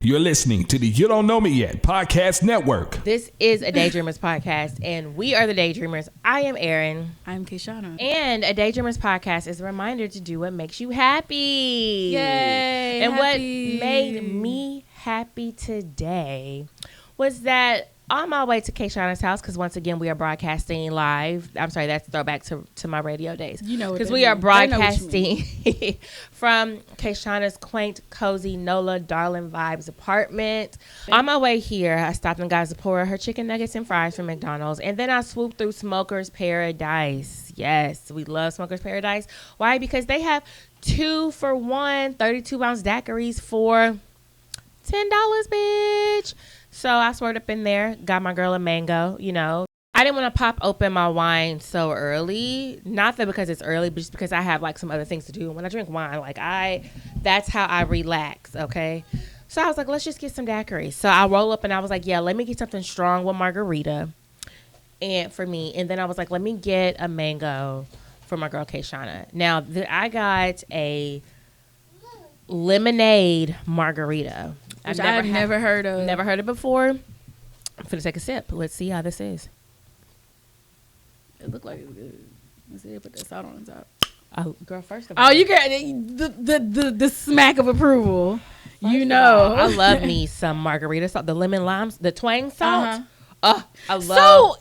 You're listening to the You Don't Know Me Yet podcast network. This is a Daydreamers podcast, and we are the Daydreamers. I am Erin. I'm K'Shana. And a Daydreamers podcast is a reminder to do what makes you happy. Yay! And happy. What made me happy today was that on my way to K'Shana's house, because once again, we are broadcasting live. I'm sorry, that's throwback to my radio days. You know what because that we are means. broadcasting from K'Shana's quaint, cozy, NOLA Darling Vibes apartment. On my way here, I stopped and got Zipporah her chicken nuggets and fries from McDonald's, and then I swooped through Smoker's Paradise. Yes, we love Smoker's Paradise. Why? Because they have 2-for-1 32-ounce daiquiris for $10, bitch. So I swerved up in there, got my girl a mango, you know. I didn't want to pop open my wine so early. Not that because it's early, but just because I have like some other things to do. And when I drink wine, that's how I relax, okay? So I was like, let's just get some daiquiris. So I roll up and I was like, yeah, let me get something strong with margarita and for me. And then I was like, let me get a mango for my girl K'Shana. Now, I got a lemonade margarita. Which I've never heard of. Never heard it before. I'm finna take a sip. Let's see how this is. It looked like it's good. Let's see, put that salt on the top. Oh, girl, first of all. Oh, you got the smack of approval. You know. I love me some margarita salt. The lemon limes, the twang salt. Uh-huh. Oh, I love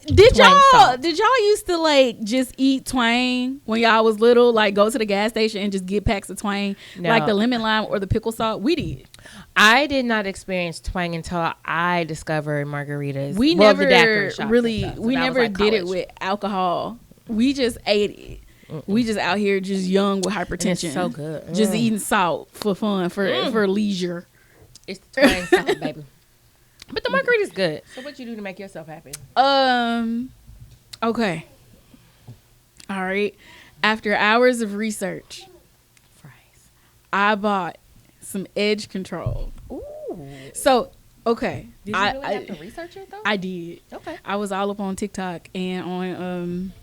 So did salt. y'all used to like just eat twang when y'all was little? Like go to the gas station and just get packs of twang, No. like the lemon lime or the pickle salt? We did. I did not experience twang until I discovered margaritas. We Well, never the daiquiri shops and really, stuff. So we that was, never like, did it college. with alcohol. We just ate it. We just out here just young with hypertension. It's so good. Just eating salt for fun, for leisure. It's the twang salt, baby. But the margarita's good. So what you do to make yourself happy? Okay. All right. After hours of research, Fries. I bought some edge control. Ooh. So, okay. Did you really have to research it though? I did. Okay. I was all up on TikTok and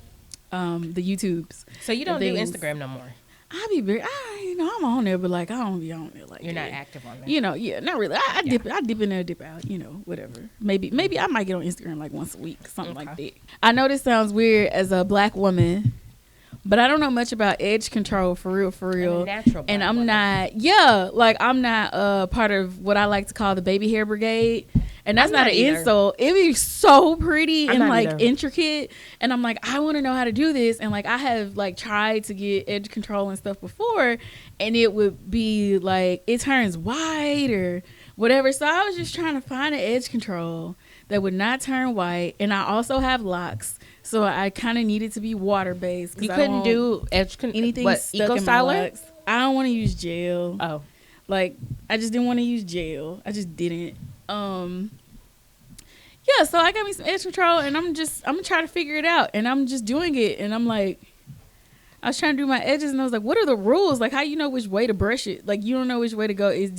on the YouTubes. So you don't do things. Instagram no more? I be very, I'm on there, but like I don't be on there like You're that. not active on there. You know, yeah, not really. I dip in there, dip out. You know, whatever. Maybe I might get on Instagram like once a week, something like that. I know this sounds weird as a black woman, but I don't know much about edge control for real. I'm a natural And black I'm woman. I'm not part of what I like to call the baby hair brigade. And that's I'm not not an either. insult. It be so pretty I'm and not like either. intricate. And I'm like, I want to know how to do this. And like, I have like tried to get edge control and stuff before, and it would be like, it turns white or whatever. So I was just trying to find an edge control that would not turn white. And I also have locks. So I kind of needed to be water based. You couldn't do anything what, stuck Eco in my Styler? locks. I don't want to use gel. Oh. Like, I just didn't want to use gel. I just didn't. Yeah, so I got me some edge control, and I'm gonna try to figure it out, and I'm just doing it, and I'm like, I was trying to do my edges, and I was like, what are the rules? Like, how you know which way to brush it? Like, you don't know which way to go. Is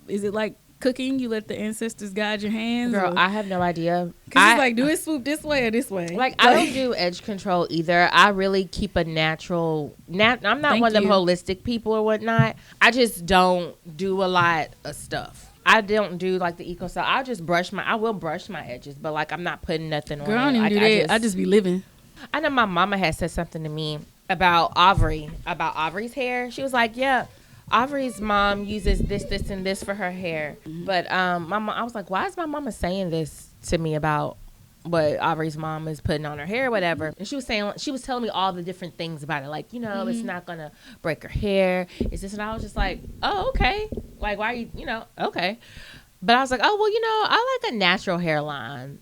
it like cooking? You let the ancestors guide your hands? Girl, or, I have no idea. Cause it's like, do it swoop this way or this way? Like, I don't do edge control either. I really keep a natural. I'm not Thank one of them you. holistic people or whatnot. I just don't do a lot of stuff. I don't do like the eco style. I will brush my edges, but like I'm not putting nothing on. Girl, I don't it. even do that. I just be living. I know my mama had said something to me about Aubrey's hair. She was like, yeah, Aubrey's mom uses this, and this for her hair. Mm-hmm. But I was like, why is my mama saying this to me about what Aubrey's mom is putting on her hair or whatever? And she was telling me all the different things about it. Like, you know, it's not going to break her hair. It's this. And I was just like, oh, okay. Like, why are you, okay. But I was like, oh, well, I like a natural hairline,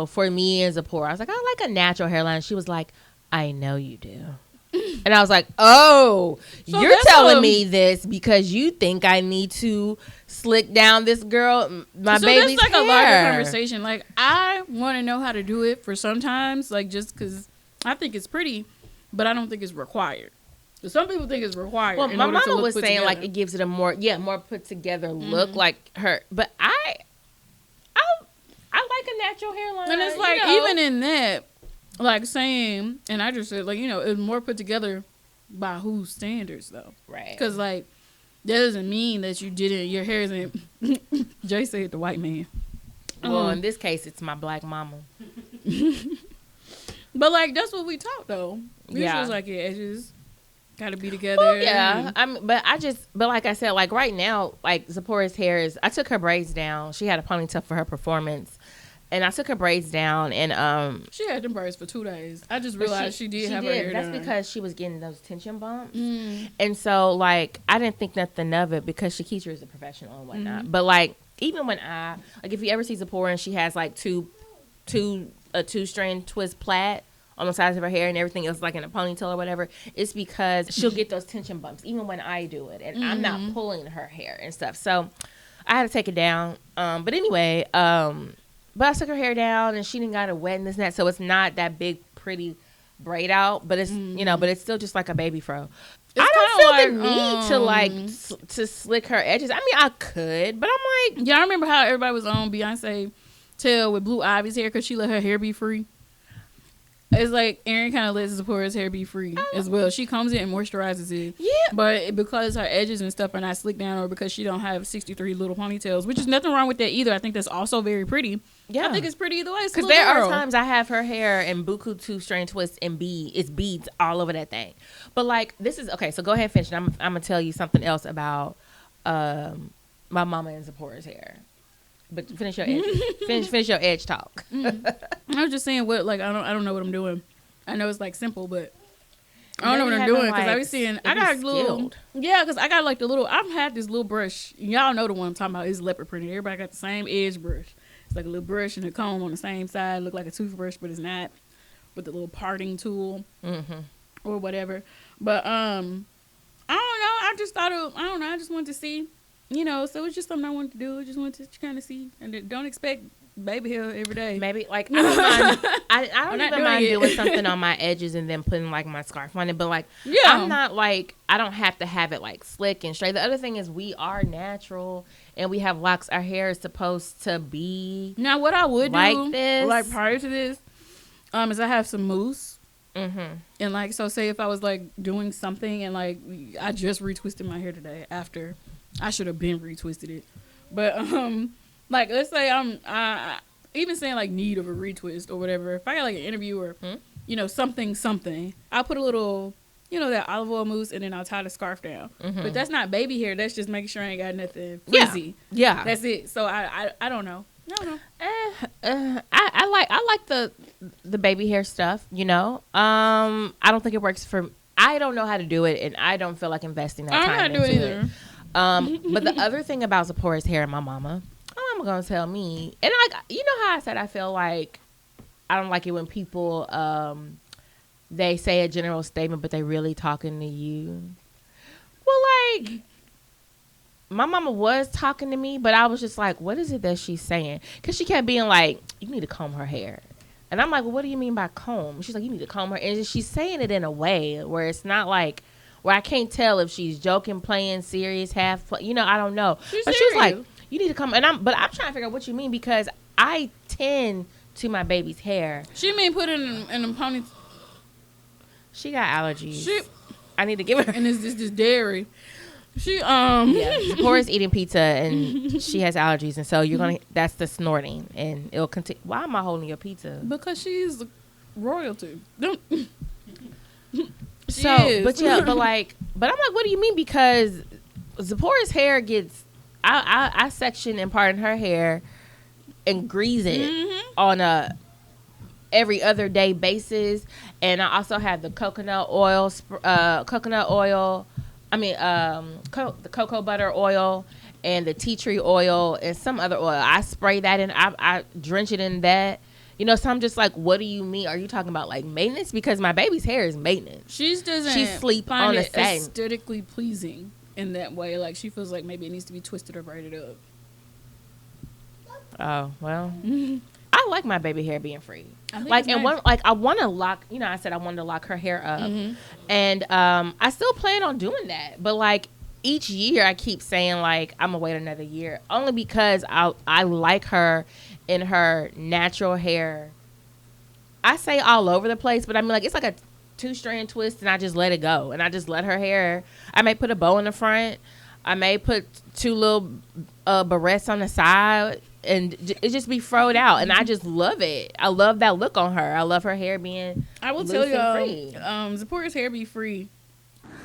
for me as a poor. I was like, I like a natural hairline. She was like, I know you do. And I was like, oh, So you're telling me this because you think I need to slick down this girl, my baby's that's like hair. a larger conversation. Like, I want to know how to do it for sometimes, like, just because I think it's pretty, but I don't think it's required. So some people think it's required. Well, in my order to mama look was put saying together. like it gives it a more put together look like her. But I like a natural hairline. And it's like, even in that, like saying, and I just said, like, it's more put together by whose standards, though. right. Because, like, That doesn't mean that you didn't. Your hair isn't. Jay said the white man. Well, in this case, it's my black mama. But like that's what we taught though. We was like your edges gotta be together. Well, yeah, but like I said, like right now, like Zipporah's hair is. I took her braids down. She had a ponytail for her performance, and I took her braids down, and she had them braids for 2 days. I just realized she did have her hair That's done. because she was getting those tension bumps, and so like I didn't think nothing of it because Shakitra is a professional and whatnot. But like even when if you ever see Zipporah and she has like a 2-strand twist plait on the sides of her hair and everything else like in a ponytail or whatever, it's because she'll get those tension bumps even when I do it, and I'm not pulling her hair and stuff. So I had to take it down. But anyway, but I took her hair down and she didn't got it wet and this and that, so it's not that big pretty braid out, but it's but it's still just like a baby fro. I don't feel the need to like to slick her edges. I mean, I could, but I'm like, I remember how everybody was on Beyonce tail with Blue Ivy's hair because she let her hair be free. It's like Erin kind of lets Zipporah's hair be free as well. She combs it and moisturizes it. Yeah. But because her edges and stuff are not slicked down, or because she don't have 63 little ponytails, which is nothing wrong with that either. I think that's also very pretty. Yeah. I think it's pretty either way. Because there are times I have her hair in buku 2-strand twists and it's beads all over that thing. But like this is okay. So go ahead and finish. I'm gonna tell you something else about my mama and Zipporah's hair. But finish your edge. finish your edge talk. I was just saying what like I don't know what I'm doing. I know it's like simple, but I don't know what I'm doing because I was seeing I got little because I got like the little I've had this little brush. Y'all know the one I'm talking about. It's leopard printed. Everybody got the same edge brush. It's like a little brush and a comb on the same side. Look like a toothbrush, but it's not. With the little parting tool or whatever. But I don't know. I just thought I don't know. I just wanted to see. So it's just something I wanted to do. I just wanted to kind of see. And don't expect baby hair every day. Maybe, like, I don't mind. I don't even mind doing something on my edges and then putting, like, my scarf on it. But, like, I'm not, like, I don't have to have it, like, slick and straight. The other thing is we are natural and we have locks. Our hair is supposed to be now, what I would do, this. like, prior to this, is I have some mousse. And, like, so say if I was, like, doing something and, like, I just retwisted my hair today after... I should have been retwisted it, but like let's say I even saying like need of a retwist or whatever. If I got like an interview or something, I'll put a little that olive oil mousse and then I'll tie the scarf down. But that's not baby hair. That's just making sure I ain't got nothing frizzy. Yeah, that's it. So I don't know. I don't know. I like the baby hair stuff. I don't think it works for. I don't know how to do it, and I don't feel like investing that time. I don't know how to do it either. But the other thing about Zipporah's hair and my mama, gonna tell me, and like how I said I feel like I don't like it when people they say a general statement but they really talking to you. Well, like my mama was talking to me, but I was just like, what is it that she's saying? Because she kept being like, you need to comb her hair. And I'm like, well, what do you mean by comb? She's like, you need to comb her. And she's saying it in a way where it's not like, where I can't tell if she's joking, playing, serious, half play. I don't know. But she's like, you need to come. But I'm trying to figure out what you mean because I tend to my baby's hair. She mean put it in a pony. She got allergies. I need to give her. And it's this dairy. She Zipporah's eating pizza and she has allergies, and so that's the snorting, and it'll continue. Why am I holding your pizza? Because she's royalty. Don't. So, but I'm like, what do you mean? Because Zipporah's hair gets, I section and part in her hair and grease it on a every other day basis, and I also have the coconut oil, the cocoa butter oil and the tea tree oil and some other oil. I spray that in. I drench it in that. So I'm just like, what do you mean? Are you talking about like maintenance? Because my baby's hair is maintenance. She sleep find on it the satin. Aesthetically pleasing in that way. Like she feels like maybe it needs to be twisted or braided up. Oh well, I like my baby hair being free. Like and nice. I want to lock. I said I wanted to lock her hair up, and I still plan on doing that. But like each year, I keep saying like I'm gonna wait another year, only because I like her in her natural hair. I say all over the place, but I mean like it's like a 2-strand twist, and I just let it go, and I just let her hair. I may put a bow in the front. I may put 2 little barrettes on the side, and it just be froed out, and I just love it. I love that look on her. I love her hair being I will loose tell y'all, and free. Zipporah's hair be free.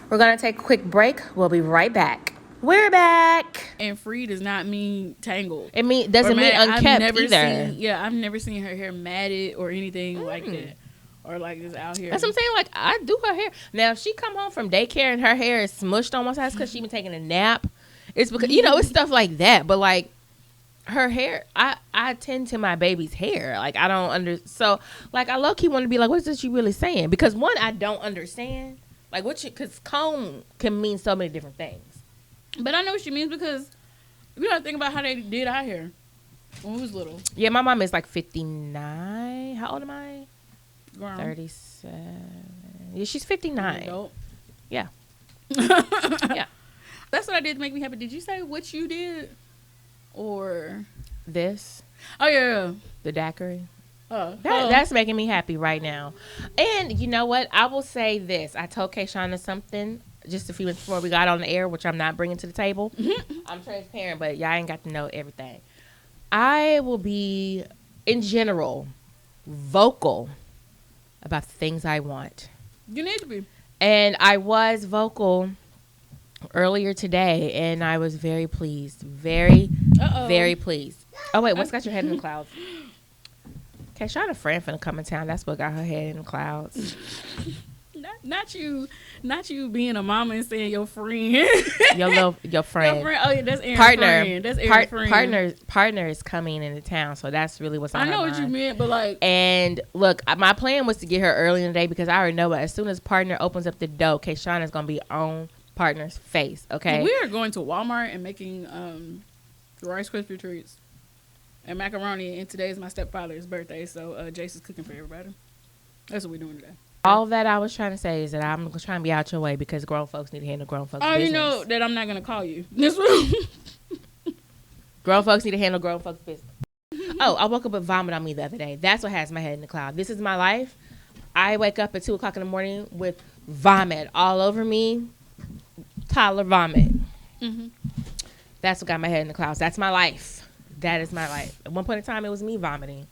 We're gonna take a quick break. We'll be right back. We're back. And free does not mean tangled. It doesn't mean unkept either. I've never seen her hair matted or anything like that. Or like just out here. That's what I'm saying. Like, I do her hair. Now, if she come home from daycare and her hair is smushed on one side because she been taking a nap, it's because, it's stuff like that. But, like, her hair, I tend to my baby's hair. Like, I don't so, like, I low-key want to be like, what is she really saying? Because, one, I don't understand. Like, because comb can mean so many different things. But I know what she means because you got to think about how they did our hair when we was little. Yeah, my mom is, like, 59. How old am I? 37. Yeah, she's 59. Nope. Yeah. Yeah. That's what I did to make me happy. Did you say what you did? Or this? Oh yeah. The daiquiri. Oh. That's making me happy right now. And you know what? I will say this. I told K'Shana something just a few minutes before we got on the air, which I'm not bringing to the table. I'm transparent, but y'all ain't got to know everything. I will be, in general, vocal about the things I want. You need to be. And I was vocal earlier today, and I was very pleased. Very pleased. Oh, wait, what's got your head in the clouds? K'Shana friend finna come in town. That's what got her head in the clouds. Not you being a mama and saying your friend. your friend. Oh yeah, that's Erin's friend. That's Erin's friend. Partner is coming into town, so that's really what's on I know her what mind. you meant, but like. And look, my plan was to get her early in the day because I already know. But as soon as Partner opens up the door, K'Shana is gonna be on Partner's face. Okay. We are going to Walmart and making Rice Krispie treats and macaroni. And today is my stepfather's birthday, so Jace is cooking for everybody. That's what we're doing today. All that I was trying to say is that I'm trying to be out your way because grown folks need to handle grown folks' business. You know that I'm not going to call you. Grown folks need to handle grown folks' business. Oh, I woke up with vomit on me the other day. That's what has my head in the cloud. This is my life. I wake up at 2 o'clock in the morning with vomit all over me. Toddler vomit. Mm-hmm. That's what got my head in the clouds. That's my life. That is my life. At one point in time, it was me vomiting.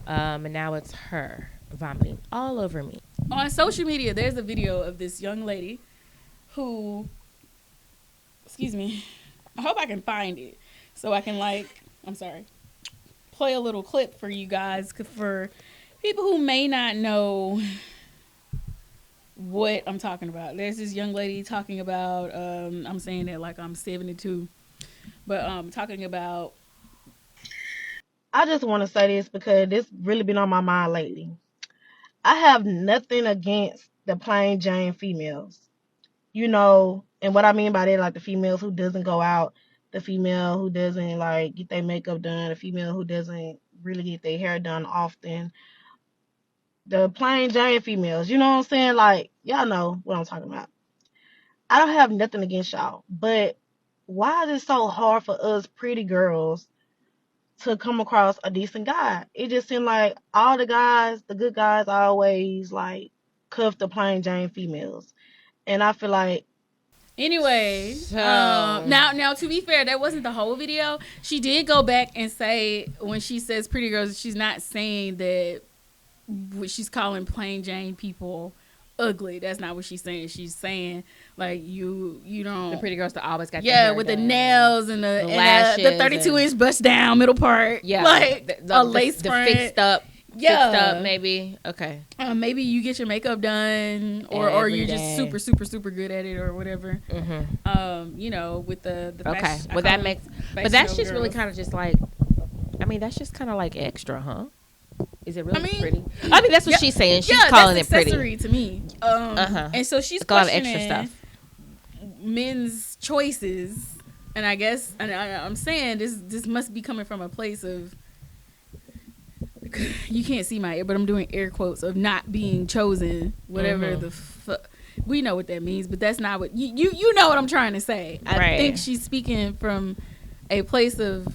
And now it's her vomiting all over me. On social media, there's a video of this young lady who, excuse me, I hope I can find it so I can play a little clip for you guys, for people who may not know what I'm talking about. There's this young lady talking about, I'm saying that like I'm 72, but talking about. I just want to say this because this really been on my mind lately. I have nothing against the plain Jane females, and what I mean by that, like the females who doesn't go out, the female who doesn't like get their makeup done, the female who doesn't really get their hair done often, the plain Jane females, you know what I'm saying? Like, y'all know what I'm talking about. I don't have nothing against y'all, but why is it so hard for us pretty girls to come across a decent guy? It just seemed like all the good guys always like cuff the plain Jane females. And I feel like anyway, now to be fair, that wasn't the whole video. She did go back and say when she says pretty girls, she's not saying that what she's calling plain Jane people ugly. That's not what she's saying. She's saying like you don't, the pretty girls that always got their hair with done, the nails and the lashes, the 32-inch bust down middle part, like a lace front, the fixed up maybe. Okay, maybe you get your makeup done or you're just super super super good at it or whatever. Mm-hmm. With the okay fashion, well that makes, but that's just girls. Really kind of just like, I mean that's just kind of like extra, huh? Is it really pretty? I mean, that's what she's saying. She's calling it pretty. Accessory to me. And so she's questioning extra stuff. Men's choices, and I guess, and I'm saying this must be coming from a place of, you can't see my ear, but I'm doing air quotes, of not being chosen. Whatever the fuck, we know what that means, but that's not what you know what I'm trying to say. I think she's speaking from a place of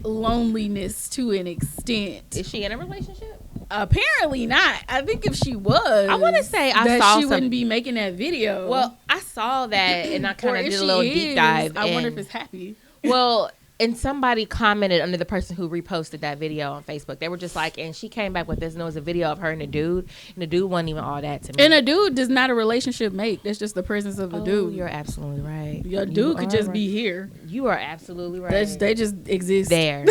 loneliness to an extent. Is she in a relationship? Apparently not. I think if she was, I want to say I saw she wouldn't be making that video. Well, I saw that and I Or kind of if did a she little is, deep dive. I wonder and- if it's happy. Well, and somebody commented under the person who reposted that video on Facebook. They were just like, and she came back with this, and it was a video of her and the dude wasn't even all that to me. And a dude does not a relationship make. That's just the presence of a dude. You're absolutely right. Your dude could just be here. You are absolutely right. They just exist there.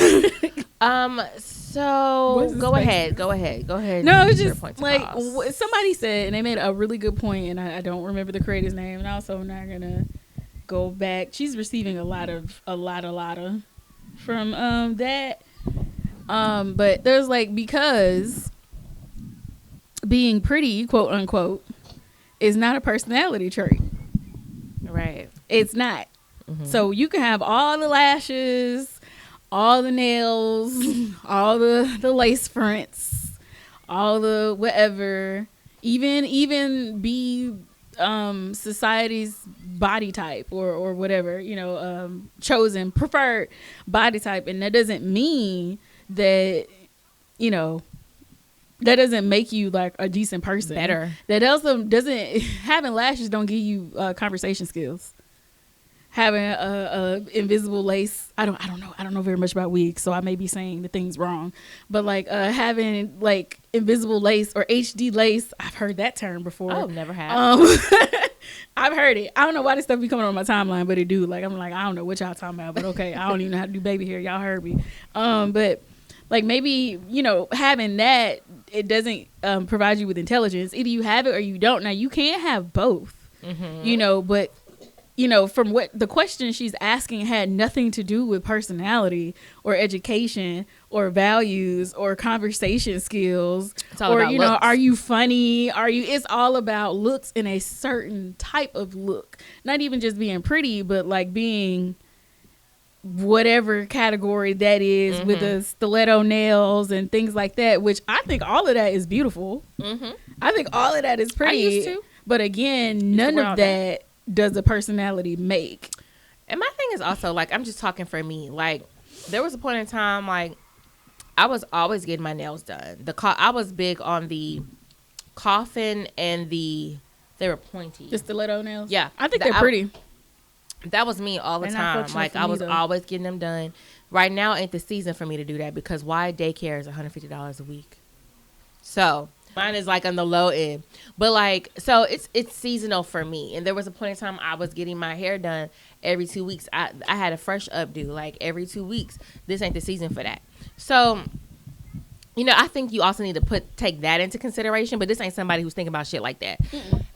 So go ahead. No, Your it's just point to like pause. somebody said, and they made a really good point, and I don't remember the creator's name, and also I'm not gonna go back. She's receiving a lot of from that. But there's like, because being pretty, quote unquote, is not a personality trait. Right. It's not. Mm-hmm. So you can have all the lashes, all the nails, all the lace fronts, all the whatever, even be society's body type or whatever, chosen, preferred body type. And that doesn't mean that, that doesn't make you like a decent person. Better. That also doesn't, having lashes don't give you conversation skills. Having a invisible lace, I don't know very much about wigs, so I may be saying the things wrong, but like having like invisible lace or HD lace, I've heard that term before. Oh, never have. I've heard it. I don't know why this stuff be coming on my timeline, but it do. Like, I'm like, I don't know what y'all talking about, but okay, I don't even know how to do baby hair. Y'all heard me. But like maybe, having that, it doesn't provide you with intelligence. Either you have it or you don't. Now you can't have both, but from what the question she's asking had nothing to do with personality or education or values or conversation skills or, looks. Are you funny? It's all about looks in a certain type of look. Not even just being pretty, but like being whatever category that is, with the stiletto nails and things like that, which I think all of that is beautiful. I think all of that is pretty. I used to. But again, none of that does a personality make. And my thing is also, like, I'm just talking for me. Like, there was a point in time, like, I was always getting my nails done. I was big on the coffin and they were pointy. The stiletto nails? Yeah. I think they're pretty. That was me all the time. Like, I was always getting them done. Right now ain't the season for me to do that, because why? Daycare is $150 a week. So mine is like on the low end, but like, so it's seasonal for me. And there was a point in time I was getting my hair done every 2 weeks. I had a fresh updo like every 2 weeks. This ain't the season for that. So, I think you also need to take that into consideration, but this ain't somebody who's thinking about shit like that.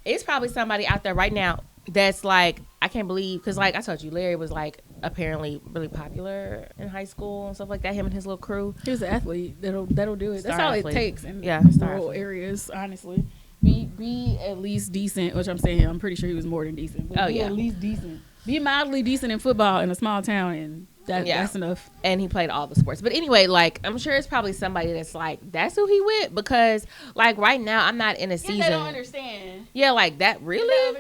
It's probably somebody out there right now that's like, I can't believe, because like I told you, Larry was like apparently really popular in high school and stuff like that, him and his little crew. He was an athlete. That'll do it. That's all it takes in rural areas, honestly. Be at least decent, which I'm saying, I'm pretty sure he was more than decent. But be at least decent. Be mildly decent in football in a small town, and that's enough. And he played all the sports. But anyway, like, I'm sure it's probably somebody that's like, that's who he with, because like right now I'm not in a season. They don't understand. Yeah, like that really.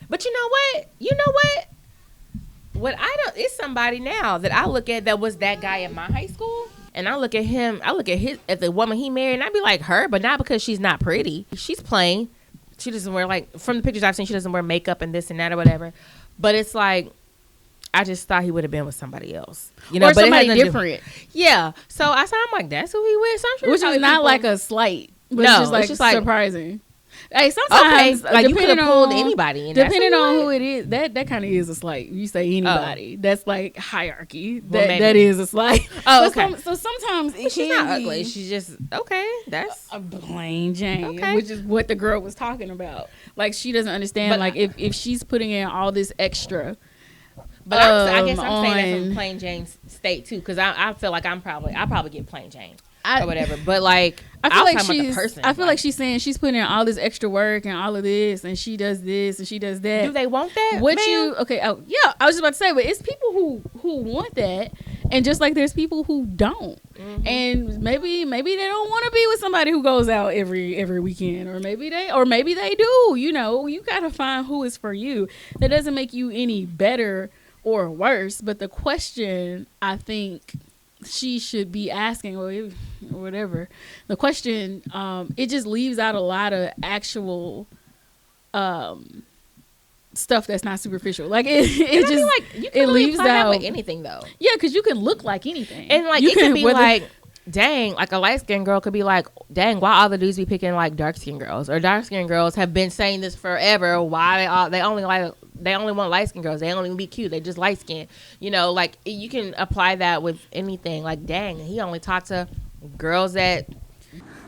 But you know what? What it's somebody now that I look at that was that guy in my high school, and I look at him, at the woman he married, and I be like, her, but not because she's not pretty. She's plain. She doesn't wear, like, from the pictures I've seen, she doesn't wear makeup and this and that or whatever. But it's like, I just thought he would have been with somebody else, or but somebody different. Yeah. So I'm like, that's who he with. So I'm sure, which is not like a slight, but it's just like surprising. Hey, sometimes like you could have pulled anybody, depending on who it is. That kind of is a slight. You say anybody, that's like hierarchy. That is a slight. Oh, okay. So sometimes she's not ugly. She's just okay. That's a plain Jane, okay. Which is what the girl was talking about. Like, she doesn't understand. But like if she's putting in all this extra. But I guess I'm saying that from plain Jane's state too, because I feel like I probably get plain Jane. Or whatever, but like I feel like she's saying she's putting in all this extra work and all of this, and she does this and she does that. Do they want that? Yeah, I was just about to say, but it's people who want that, and just like there's people who don't, and maybe they don't want to be with somebody who goes out every weekend, or maybe they do. You gotta find who is for you. That doesn't make you any better or worse, but the question, I think, she should be asking, or whatever the question, it just leaves out a lot of actual stuff that's not superficial. Like it just like you can it really leaves apply that out with anything though. Yeah, because you can look like anything, and like you it could be whether, like, dang, like a light skinned girl could be like, dang, why all the dudes be picking like dark skinned girls, or dark skinned girls have been saying this forever. Why they only want light skinned girls? They don't even be cute. They just light skinned. You know, like you can apply that with anything. Like, dang, he only talked to girls that.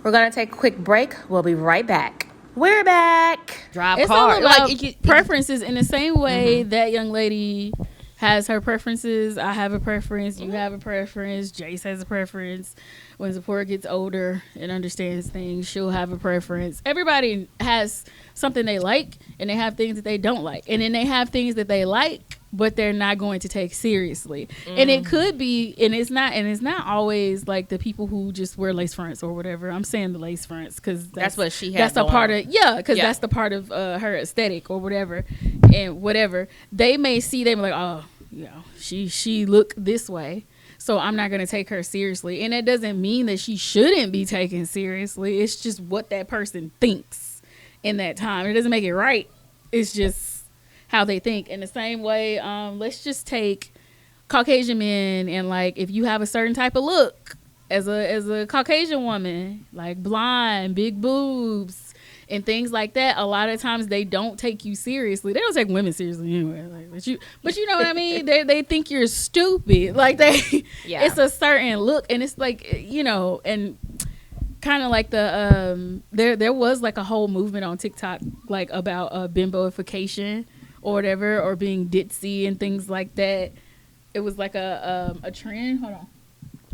We're gonna take a quick break. We'll be right back. We're back. Drive it's car. all about Like preferences in the same way that young lady has her preferences. I have a preference. You have a preference. Jace has a preference. When Zipporah gets older and understands things, she'll have a preference. Everybody has something they like, and they have things that they don't like, and then they have things that they like but they're not going to take seriously. And it could be, and it's not always like the people who just wear lace fronts or whatever. I'm saying the lace fronts because that's what she has. That's a part of that's the part of her aesthetic or whatever. And whatever they may see, they be like, oh, you know, she look this way, so I'm not going to take her seriously. And that doesn't mean that she shouldn't be taken seriously. It's just what that person thinks in that time. It doesn't make it right. It's just how they think. In the same way, let's just take Caucasian men, and like if you have a certain type of look as a Caucasian woman, like blonde, big boobs, and things like that, a lot of times they don't take you seriously. They don't take women seriously anyway. Like, but you know what I mean? They think you're stupid. Like it's a certain look, and it's like, you know, and kind of like the there was like a whole movement on TikTok like about bimboification or whatever, or being ditzy and things like that. It was like a trend. Hold on.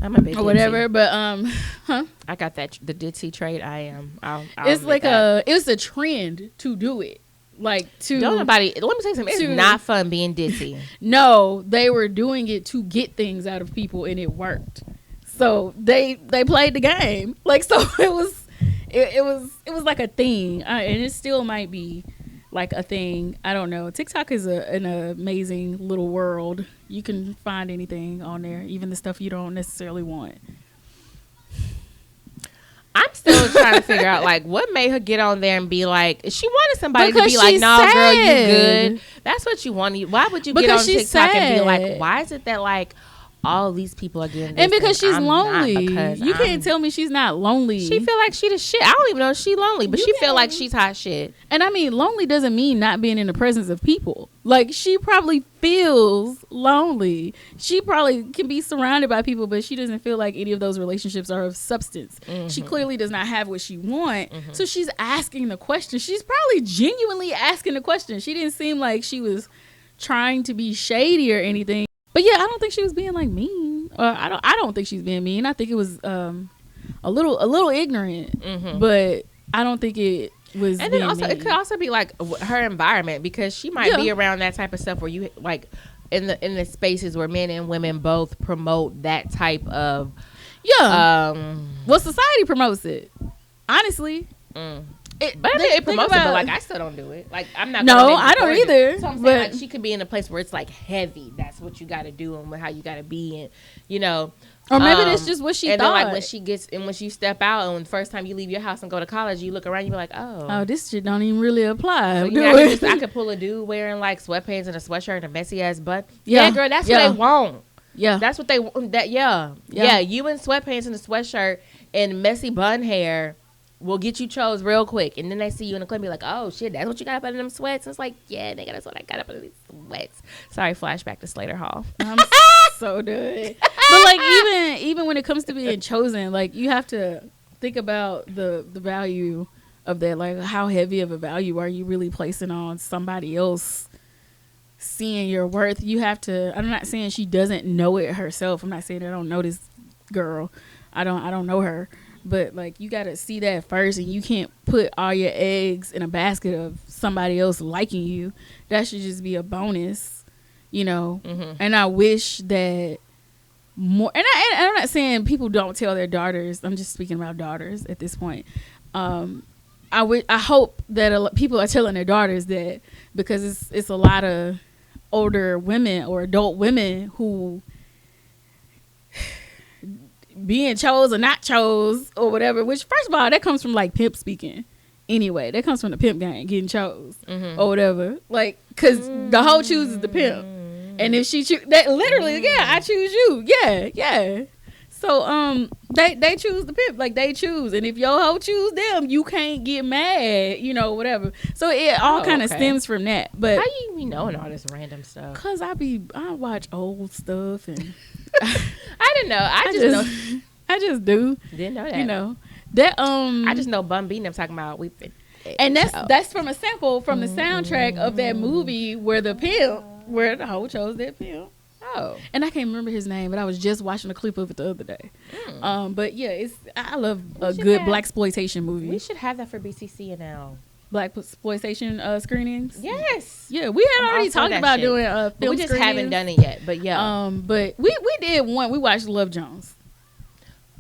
I'm a bit or whatever, but I got that the ditzy trait. I am. It's like it was a trend to do it, like to. Don't nobody. Let me tell you something. It's not fun being ditzy. No, they were doing it to get things out of people, and it worked. So they played the game, like, so it was like a thing, and it still might be like a thing. I don't know. TikTok is an amazing little world. You can find anything on there, even the stuff you don't necessarily want. I'm still trying to figure out like what made her get on there and be like, she wanted somebody because to be like, no, sad. girl, you good. That's what you wanted. Why would you get on TikTok sad. and be like, why is it that like all these people are getting this, and because she's lonely. Because you can't tell me she's not lonely. She feel like she the shit. I don't even know if she lonely, but she feel like she's hot shit. And I mean, lonely doesn't mean not being in the presence of people. Like, she probably feels lonely. She probably can be surrounded by people, but she doesn't feel like any of those relationships are of substance. She clearly does not have what she wants. So she's asking the question. She's probably genuinely asking the question. She didn't seem like she was trying to be shady or anything. But yeah, I don't think she was being like mean. I don't think she's being mean. I think it was a little ignorant. But I don't think it was. And being then also mean. it could also be like her environment, because she might be around that type of stuff where you like in the spaces where men and women both promote that type of well, society promotes it. Honestly. But I mean, it promotes it, but like I still don't do it. Like I'm not. No, I don't either. So I'm saying, but like, she could be in a place where it's like heavy. That's what you got to do and how you got to be, and you know. Or maybe that's just what she and thought. Then, like when you step out, and when the first time you leave your house and go to college, you look around, you be like, oh, this shit don't even really apply. So I could pull a dude wearing like sweatpants and a sweatshirt and a messy ass butt. Yeah, girl, that's what they want. Yeah, that's what they want. Yeah. You in sweatpants and a sweatshirt and messy bun hair will get you chose real quick, and then they see you in the club and be like, oh shit, that's what you got up under them sweats. And it's like, yeah, nigga, that's what I got up under these sweats. Sorry, flashback to Slater Hall. I'm so done. But like even when it comes to being chosen, like you have to think about the value of that. Like, how heavy of a value are you really placing on somebody else seeing your worth? You have to. I'm not saying she doesn't know it herself. I'm not saying I don't know this girl. I don't know her. But like, you gotta see that first, and you can't put all your eggs in a basket of somebody else liking you. That should just be a bonus, you know. And I wish that more. And I'm not saying people don't tell their daughters. I'm just speaking about daughters at this point. I hope that people are telling their daughters that, because it's a lot of older women or adult women who being chose or not chose or whatever, which first of all, that comes from like pimp speaking, anyway. That comes from the pimp gang getting chose or whatever. Like, cause the hoe chooses the pimp, and if she that literally, I choose you. Yeah. So they choose the pimp, like they choose, and if your hoe choose them, you can't get mad, whatever. So it all kind of stems from that. But how you be knowing all this random stuff? Cause I watch old stuff and I didn't know. I just do. Didn't know that. That I just know Bun B and them talking about weeping. And that's from a sample from the soundtrack of that movie where the hoe chose that pimp. Oh. And I can't remember his name, but I was just watching a clip of it the other day. But yeah, I love a good blaxploitation movie. We should have that for BCC now. Blaxploitation screenings. Yes. Yeah, we had already talked about doing film we just screenings. haven't done it yet. But yeah. But we did one. We watched Love Jones.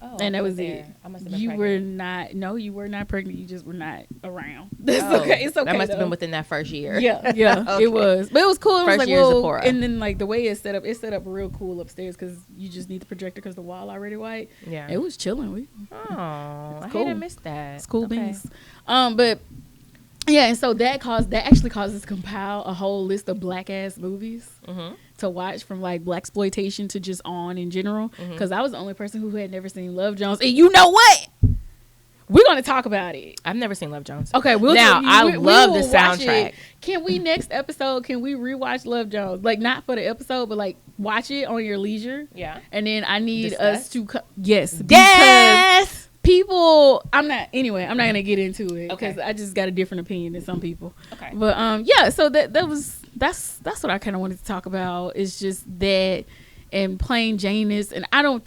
Oh, and that was it. I must have been you pregnant. you were not pregnant. You just were not around. That's okay. It's okay. That must have been within that first year. Yeah, Okay. It was. But it was cool. It was First year Zipporah. and then like the way it's set up real cool upstairs because you just need the projector because the wall already white. Yeah, it was chilling. I cool. hate I missed that. It's cool beans. But yeah, and so that actually caused us to compile a whole list of black ass movies to watch, from like blaxploitation to just on in general. Because I was the only person who had never seen Love Jones, and you know what? We're gonna talk about it. I've never seen Love Jones. Okay, I love the soundtrack. Can we next episode? Can we rewatch Love Jones? Like not for the episode, but like watch it on your leisure. Yeah. And then I need us to yes. People, I'm not gonna get into it because I just got a different opinion than some people. Okay. But yeah, so that's what I kind of wanted to talk about. It's just that and plain Janeness, and I don't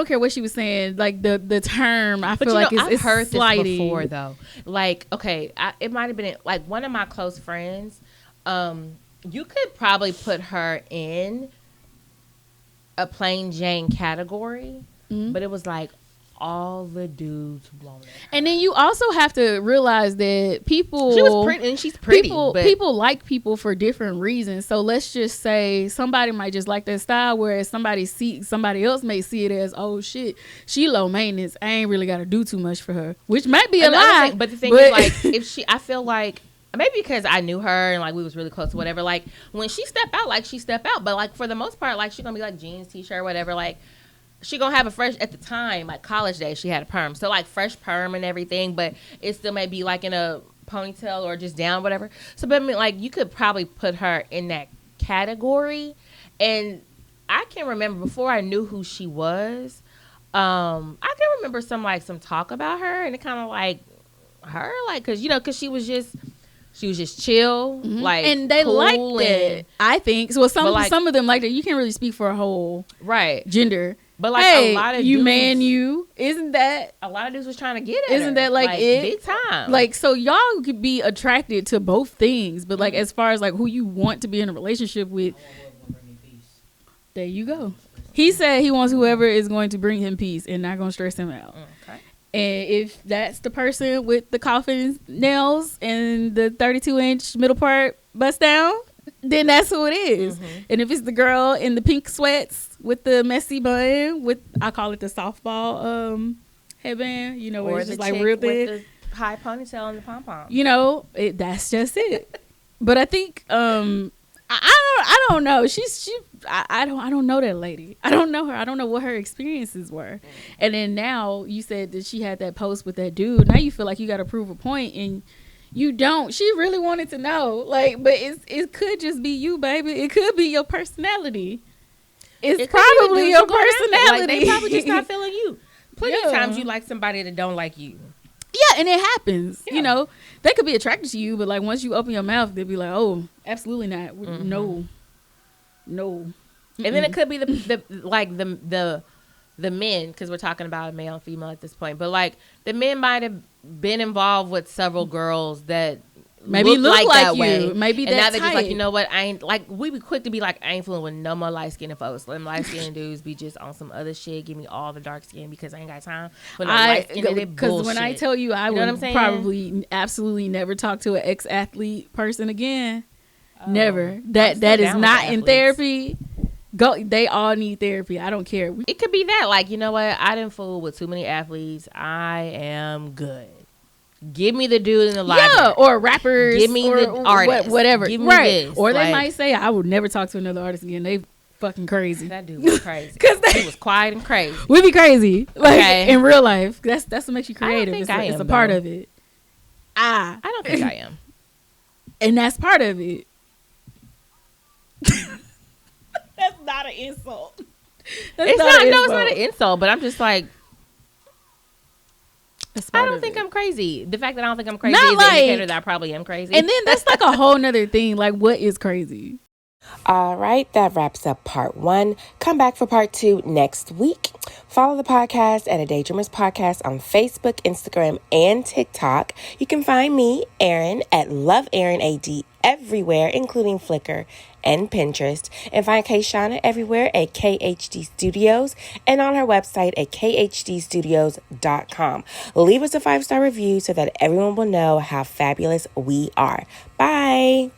care what she was saying. Like the term, I feel like it's heard slighting. this before though. Like it might have been like one of my close friends. You could probably put her in a plain Jane category. But it was like all the dudes blown it. And then you also have to realize that people. She was pretty, and she's pretty. People like people for different reasons. So let's just say somebody might just like that style, whereas somebody else may see it as, oh shit, she low maintenance. I ain't really got to do too much for her, which might be a lie. But the thing is, like, I feel like. Maybe because I knew her and like we was really close or whatever. Like when she step out, like she step out. But like for the most part, like she gonna be like jeans, t-shirt, whatever. Like. She gonna have a fresh, at the time, like college days, she had a perm. So like fresh perm and everything, but it still may be like in a ponytail or just down, whatever. So but I mean, like you could probably put her in that category. And I can remember before I knew who she was, I can remember some talk about her, and it kind of like her, like cause she was just chill, like, and they liked it. I think so. Some of them liked it. You can't really speak for a whole gender. But like a lot of dudes, isn't that a lot of dudes was trying to get at isn't her, that like it big time? Like so y'all could be attracted to both things, but like as far as like who you want to be in a relationship with, there you go. He said he wants whoever is going to bring him peace and not going to stress him out. Okay. And if that's the person with the coffin nails and the 32-inch middle part bust down, then that's who it is. And if it's the girl in the pink sweats with the messy bun with, I call it the softball headband, where it's just like real thin. With the high ponytail and the pom pom. That's just it. But I think I don't know. I don't know that lady. I don't know her. I don't know what her experiences were. And then now you said that she had that post with that dude. Now you feel like you got to prove a point, and you don't. She really wanted to know, but it could just be you, baby. It could be your personality. It's probably your personality. Like, they probably just not feeling you. Plenty of times you like somebody that don't like you. Yeah, and it happens. Yeah. They could be attracted to you, but like once you open your mouth, they'll be like, "Oh, absolutely not. No." And then it could be the men, because we're talking about male and female at this point. But like the men might have been involved with several girls that maybe look like that you. Way. Maybe and that's now they're just like, you know what? I ain't like. We be quick to be like, I ain't fooling with no more light skinned folks. Let them light skinned dudes be just on some other shit. Give me all the dark skin because I ain't got time for no light skinned. Because when I tell you, I would probably absolutely never talk to an ex athlete person again. Never. That is not in therapy. They all need therapy. I don't care. It could be that, like, you know what? I didn't fool with too many athletes. I am good. Give me the dude in the library. Yeah, or rappers. Give me the artist. Whatever. Give me right. this. Or they Like, might say, I would never talk to another artist again. They fucking crazy. that dude was crazy. He was quiet and crazy. We be crazy. Like Okay. in real life. That's what makes you creative. think It's am, a part though. of it. I don't think I am. And that's part of it. That's not an insult. It's not an insult, but I'm just like, I don't think I'm crazy. The fact that I don't think I'm crazy Not is an like- indicator that I probably am crazy. And then that's like a whole nother thing. Like, what is crazy? All right, that wraps up part 1. Come back for part 2 next week. Follow the podcast at A Daydreamers Podcast on Facebook, Instagram, and TikTok. You can find me, Erin, at Love Erin AD everywhere, including Flickr and Pinterest. And find K'Shana everywhere at KHD Studios and on her website at khdstudios.com. Leave us a 5-star review so that everyone will know how fabulous we are. Bye.